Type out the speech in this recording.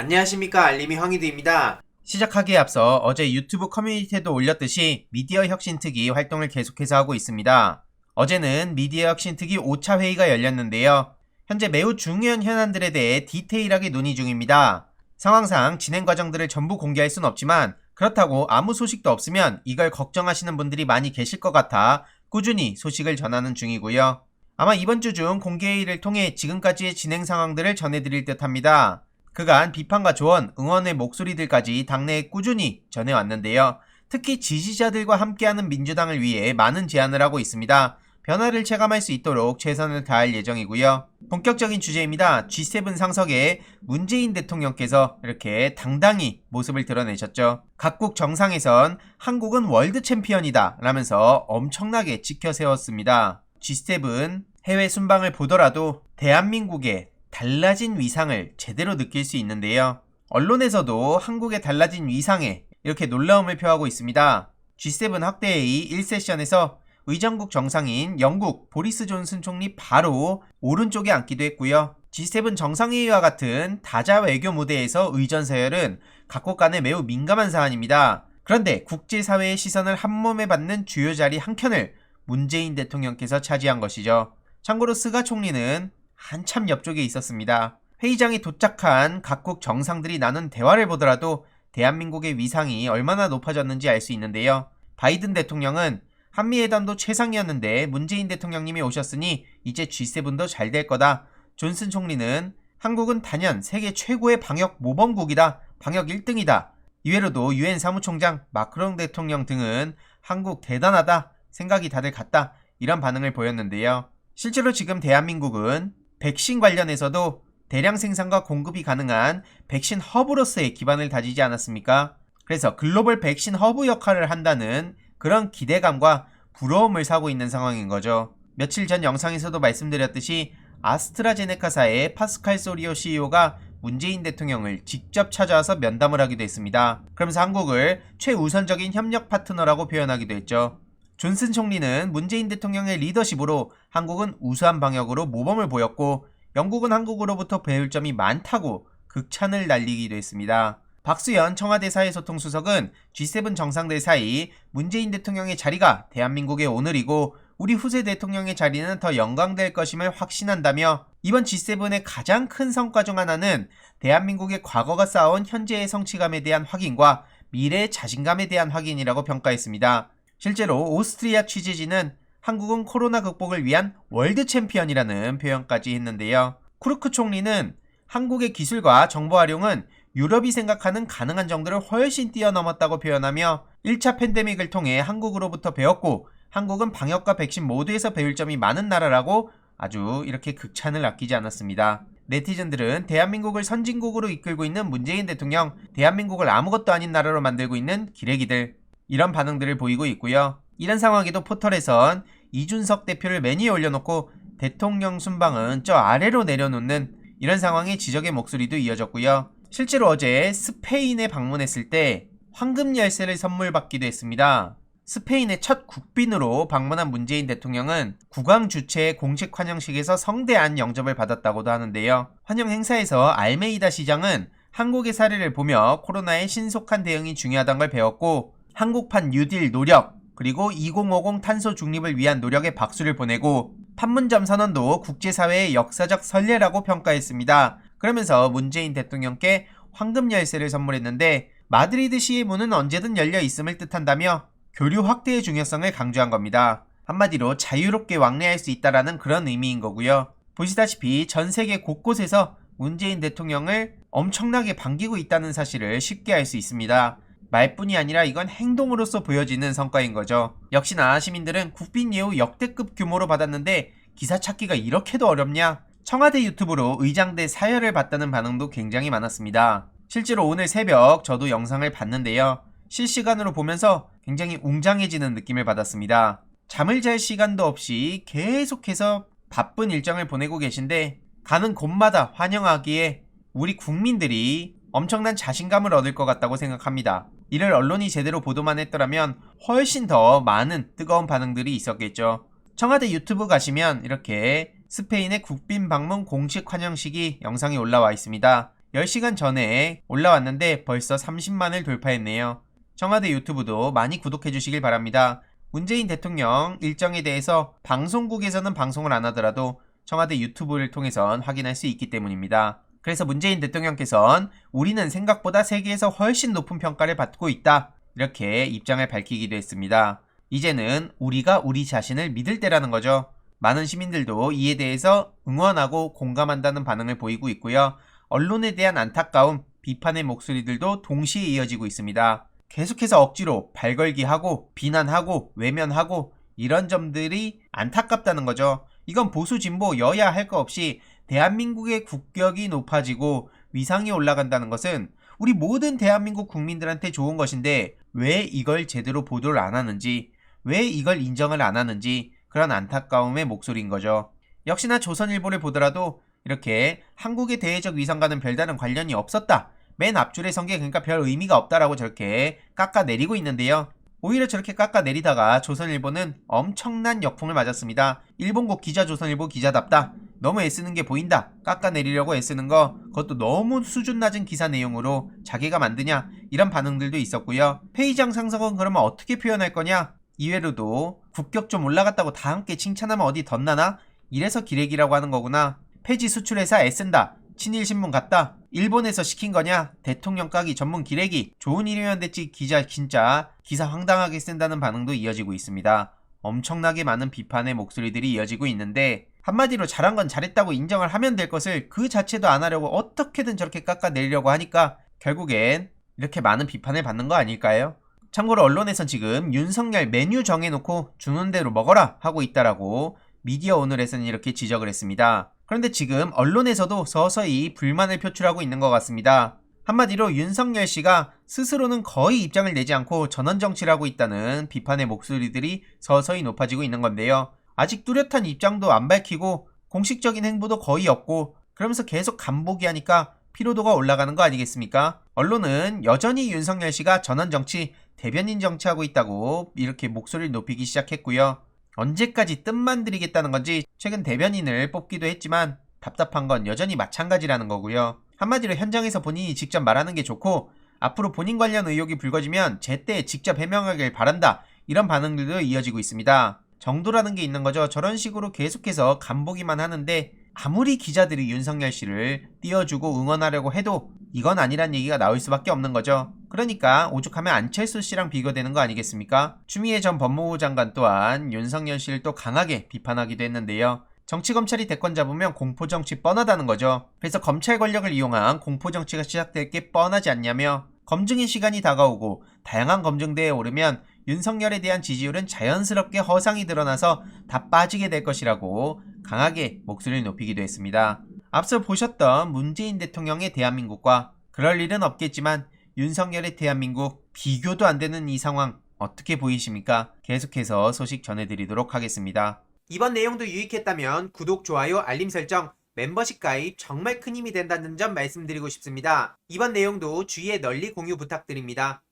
안녕하십니까, 알림이 황희두입니다. 시작하기에 앞서 어제 유튜브 커뮤니티에도 올렸듯이 미디어 혁신특위 활동을 계속해서 하고 있습니다. 어제는 미디어 혁신특위 5차 회의가 열렸는데요. 현재 매우 중요한 현안들에 대해 디테일하게 논의 중입니다. 상황상 진행 과정들을 전부 공개할 순 없지만 그렇다고 아무 소식도 없으면 이걸 걱정하시는 분들이 많이 계실 것 같아 꾸준히 소식을 전하는 중이고요. 아마 이번 주 중 공개회의를 통해 지금까지의 진행 상황들을 전해드릴 듯 합니다. 그간 비판과 조언, 응원의 목소리들까지 당내에 꾸준히 전해왔는데요. 특히 지지자들과 함께하는 민주당을 위해 많은 제안을 하고 있습니다. 변화를 체감할 수 있도록 최선을 다할 예정이고요. 본격적인 주제입니다. G7 상석에 문재인 대통령께서 이렇게 당당히 모습을 드러내셨죠. 각국 정상에선 한국은 월드 챔피언이다 라면서 엄청나게 지켜 세웠습니다. G7 해외 순방을 보더라도 대한민국의 달라진 위상을 제대로 느낄 수 있는데요. 언론에서도 한국의 달라진 위상에 이렇게 놀라움을 표하고 있습니다. G7 확대회의 1세션에서 의장국 정상인 영국 보리스 존슨 총리 바로 오른쪽에 앉기도 했고요. G7 정상회의와 같은 다자 외교 무대에서 의전 서열은 각국 간에 매우 민감한 사안입니다. 그런데 국제사회의 시선을 한몸에 받는 주요 자리 한켠을 문재인 대통령께서 차지한 것이죠. 참고로 스가 총리는 한참 옆쪽에 있었습니다. 회의장에 도착한 각국 정상들이 나눈 대화를 보더라도 대한민국의 위상이 얼마나 높아졌는지 알 수 있는데요. 바이든 대통령은 한미회담도 최상이었는데 문재인 대통령님이 오셨으니 이제 G7도 잘 될 거다. 존슨 총리는 한국은 단연 세계 최고의 방역 모범국이다. 방역 1등이다. 이외로도 유엔 사무총장 마크롱 대통령 등은 한국 대단하다. 생각이 다들 같다. 이런 반응을 보였는데요. 실제로 지금 대한민국은 백신 관련해서도 대량 생산과 공급이 가능한 백신 허브로서의 기반을 다지지 않았습니까? 그래서 글로벌 백신 허브 역할을 한다는 그런 기대감과 부러움을 사고 있는 상황인 거죠. 며칠 전 영상에서도 말씀드렸듯이 아스트라제네카사의 파스칼 소리오 CEO가 문재인 대통령을 직접 찾아와서 면담을 하기도 했습니다. 그러면서 한국을 최우선적인 협력 파트너라고 표현하기도 했죠. 존슨 총리는 문재인 대통령의 리더십으로 한국은 우수한 방역으로 모범을 보였고 영국은 한국으로부터 배울 점이 많다고 극찬을 날리기도 했습니다. 박수현 청와대 사회소통수석은 G7 정상들 사이 문재인 대통령의 자리가 대한민국의 오늘이고 우리 후세 대통령의 자리는 더 영광될 것임을 확신한다며 이번 G7의 가장 큰 성과 중 하나는 대한민국의 과거가 쌓아온 현재의 성취감에 대한 확인과 미래의 자신감에 대한 확인이라고 평가했습니다. 실제로 오스트리아 취재진은 한국은 코로나 극복을 위한 월드 챔피언이라는 표현까지 했는데요. 쿠르크 총리는 한국의 기술과 정보 활용은 유럽이 생각하는 가능한 정도를 훨씬 뛰어넘었다고 표현하며 1차 팬데믹을 통해 한국으로부터 배웠고 한국은 방역과 백신 모두에서 배울 점이 많은 나라라고 아주 이렇게 극찬을 아끼지 않았습니다. 네티즌들은 대한민국을 선진국으로 이끌고 있는 문재인 대통령, 대한민국을 아무것도 아닌 나라로 만들고 있는 기레기들 이런 반응들을 보이고 있고요. 이런 상황에도 포털에선 이준석 대표를 맨 위에 올려놓고 대통령 순방은 저 아래로 내려놓는 이런 상황에 지적의 목소리도 이어졌고요. 실제로 어제 스페인에 방문했을 때 황금 열쇠를 선물 받기도 했습니다. 스페인의 첫 국빈으로 방문한 문재인 대통령은 국왕 주최의 공식 환영식에서 성대한 영접을 받았다고도 하는데요. 환영 행사에서 알메이다 시장은 한국의 사례를 보며 코로나의 신속한 대응이 중요하다는 걸 배웠고 한국판 뉴딜 노력 그리고 2050 탄소 중립을 위한 노력에 박수를 보내고 판문점 선언도 국제사회의 역사적 선례라고 평가했습니다. 그러면서 문재인 대통령께 황금 열쇠를 선물했는데 마드리드 시의 문은 언제든 열려 있음을 뜻한다며 교류 확대의 중요성을 강조한 겁니다. 한마디로 자유롭게 왕래할 수 있다라는 그런 의미인 거고요. 보시다시피 전 세계 곳곳에서 문재인 대통령을 엄청나게 반기고 있다는 사실을 쉽게 알 수 있습니다. 말뿐이 아니라 이건 행동으로서 보여지는 성과인 거죠. 역시나 시민들은 국빈 예우 역대급 규모로 받았는데 기사 찾기가 이렇게도 어렵냐? 청와대 유튜브로 의장대 사열을 봤다는 반응도 굉장히 많았습니다. 실제로 오늘 새벽 저도 영상을 봤는데요. 실시간으로 보면서 굉장히 웅장해지는 느낌을 받았습니다. 잠을 잘 시간도 없이 계속해서 바쁜 일정을 보내고 계신데 가는 곳마다 환영하기에 우리 국민들이 엄청난 자신감을 얻을 것 같다고 생각합니다. 이를 언론이 제대로 보도만 했더라면 훨씬 더 많은 뜨거운 반응들이 있었겠죠. 청와대 유튜브 가시면 이렇게 스페인의 국빈 방문 공식 환영식이 영상이 올라와 있습니다. 10시간 전에 올라왔는데 벌써 30만을 돌파했네요. 청와대 유튜브도 많이 구독해 주시길 바랍니다. 문재인 대통령 일정에 대해서 방송국에서는 방송을 안 하더라도 청와대 유튜브를 통해선 확인할 수 있기 때문입니다. 그래서 문재인 대통령께서는 우리는 생각보다 세계에서 훨씬 높은 평가를 받고 있다, 이렇게 입장을 밝히기도 했습니다. 이제는 우리가 우리 자신을 믿을 때라는 거죠. 많은 시민들도 이에 대해서 응원하고 공감한다는 반응을 보이고 있고요. 언론에 대한 안타까움, 비판의 목소리들도 동시에 이어지고 있습니다. 계속해서 억지로 발걸기하고 비난하고 외면하고 이런 점들이 안타깝다는 거죠. 이건 보수 진보 여야 할 거 없이 대한민국의 국격이 높아지고 위상이 올라간다는 것은 우리 모든 대한민국 국민들한테 좋은 것인데 왜 이걸 제대로 보도를 안 하는지, 왜 이걸 인정을 안 하는지, 그런 안타까움의 목소리인 거죠. 역시나 조선일보를 보더라도 이렇게 한국의 대외적 위상과는 별다른 관련이 없었다, 맨 앞줄에 선 게 그러니까 별 의미가 없다라고 저렇게 깎아내리고 있는데요. 오히려 저렇게 깎아내리다가 조선일보는 엄청난 역풍을 맞았습니다. 일본국 기자 조선일보 기자답다, 너무 애쓰는 게 보인다, 깎아내리려고 애쓰는 거, 그것도 너무 수준 낮은 기사 내용으로 자기가 만드냐, 이런 반응들도 있었고요. 회의장 상석은 그러면 어떻게 표현할 거냐, 이외로도 국격 좀 올라갔다고 다 함께 칭찬하면 어디 덧나나, 이래서 기레기라고 하는 거구나, 폐지 수출회사 애쓴다, 친일신문 같다, 일본에서 시킨 거냐, 대통령 까기 전문 기레기, 좋은 일이면 됐지 기자 진짜 기사 황당하게 쓴다는 반응도 이어지고 있습니다. 엄청나게 많은 비판의 목소리들이 이어지고 있는데, 한마디로 잘한 건 잘했다고 인정을 하면 될 것을 그 자체도 안 하려고 어떻게든 저렇게 깎아내리려고 하니까 결국엔 이렇게 많은 비판을 받는 거 아닐까요? 참고로 언론에선 지금 윤석열 메뉴 정해놓고 주는 대로 먹어라 하고 있다라고 미디어 오늘에서는 이렇게 지적을 했습니다. 그런데 지금 언론에서도 서서히 불만을 표출하고 있는 것 같습니다. 한마디로 윤석열 씨가 스스로는 거의 입장을 내지 않고 전원정치를 하고 있다는 비판의 목소리들이 서서히 높아지고 있는 건데요. 아직 뚜렷한 입장도 안 밝히고 공식적인 행보도 거의 없고 그러면서 계속 간보기 하니까 피로도가 올라가는 거 아니겠습니까? 언론은 여전히 윤석열 씨가 전원정치, 대변인 정치하고 있다고 이렇게 목소리를 높이기 시작했고요. 언제까지 뜸만 들이겠다는 건지 최근 대변인을 뽑기도 했지만 답답한 건 여전히 마찬가지라는 거고요. 한마디로 현장에서 본인이 직접 말하는 게 좋고 앞으로 본인 관련 의혹이 불거지면 제때 직접 해명하길 바란다, 이런 반응들도 이어지고 있습니다. 정도라는 게 있는 거죠. 저런 식으로 계속해서 간보기만 하는데 아무리 기자들이 윤석열 씨를 띄워주고 응원하려고 해도 이건 아니란 얘기가 나올 수밖에 없는 거죠. 그러니까 오죽하면 안철수 씨랑 비교되는 거 아니겠습니까? 추미애 전 법무부 장관 또한 윤석열 씨를 또 강하게 비판하기도 했는데요. 정치검찰이 대권 잡으면 공포정치 뻔하다는 거죠. 그래서 검찰 권력을 이용한 공포정치가 시작될 게 뻔하지 않냐며 검증의 시간이 다가오고 다양한 검증대에 오르면 윤석열에 대한 지지율은 자연스럽게 허상이 드러나서 다 빠지게 될 것이라고 강하게 목소리를 높이기도 했습니다. 앞서 보셨던 문재인 대통령의 대한민국과 그럴 일은 없겠지만 윤석열의 대한민국, 비교도 안 되는 이 상황 어떻게 보이십니까? 계속해서 소식 전해드리도록 하겠습니다. 이번 내용도 유익했다면 구독, 좋아요, 알림 설정, 멤버십 가입 정말 큰 힘이 된다는 점 말씀드리고 싶습니다. 이번 내용도 주위에 널리 공유 부탁드립니다.